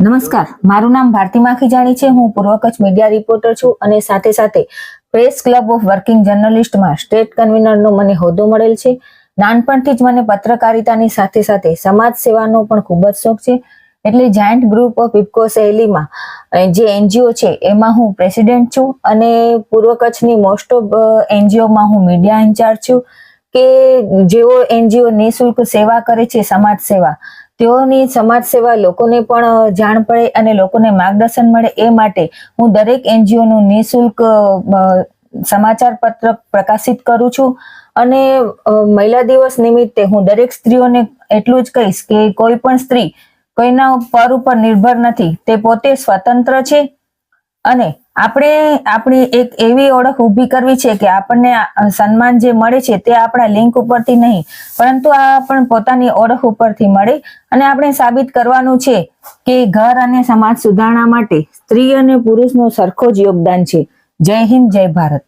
નમસ્કાર, મારું નામ ભારતી માખીજાણી છે. હું પૂર્વ કચ્છ મીડિયા રિપોર્ટર છું અને સાથે સાથે પ્રેસ ક્લબ ઓફ વર્કિંગ જર્નલિસ્ટમાં સ્ટેટ કન્વીનરનો મને હોદ્દો મળેલ છે. નાનપણથી જ મને પત્રકારિતાની સાથે સાથે સમાજ સેવાનો પણ ખૂબ જ શોખ છે. એટલે જાયન્ટ ગ્રુપ ઓફ ઇફકો શૈલીમાં જે એનજીઓ છે એમાં હું પ્રેસિડેન્ટ છું અને પૂર્વ કચ્છની મોસ્ટ ઓફ એનજીઓમાં હું મીડિયા ઇન્ચાર્જ છું. કે જેઓ એનજીઓ નિઃશુલ્ક સેવા કરે છે, સમાજ સેવા, તેઓની સમાજ સેવા લોકોને પણ જાણ પડે અને લોકોને માર્ગદર્શન મળે એ માટે હું દરેક એનજીઓનું નિઃશુલ્ક સમાચાર પત્ર પ્રકાશિત કરું છું. અને મહિલા દિવસ નિમિત્તે હું દરેક સ્ત્રીઓને એટલું જ કહીશ કે કોઈ પણ સ્ત્રી કોઈના પર ઉપર નિર્ભર નથી, તે પોતે સ્વતંત્ર છે અને આપણે આપણી એક એવી ઓળખ ઊભી કરવી છે કે આપણને સન્માન જે મળે છે તે આપણા લિંક ઉપરથી નહીં, પરંતુ આ પણ પોતાની ઓળખ ઉપરથી મળે. અને આપણે સાબિત કરવાનું છે કે ઘર અને સમાજ સુધારણા માટે સ્ત્રી અને પુરુષનો સરખો જ યોગદાન છે. જય હિન્દ, જય ભારત.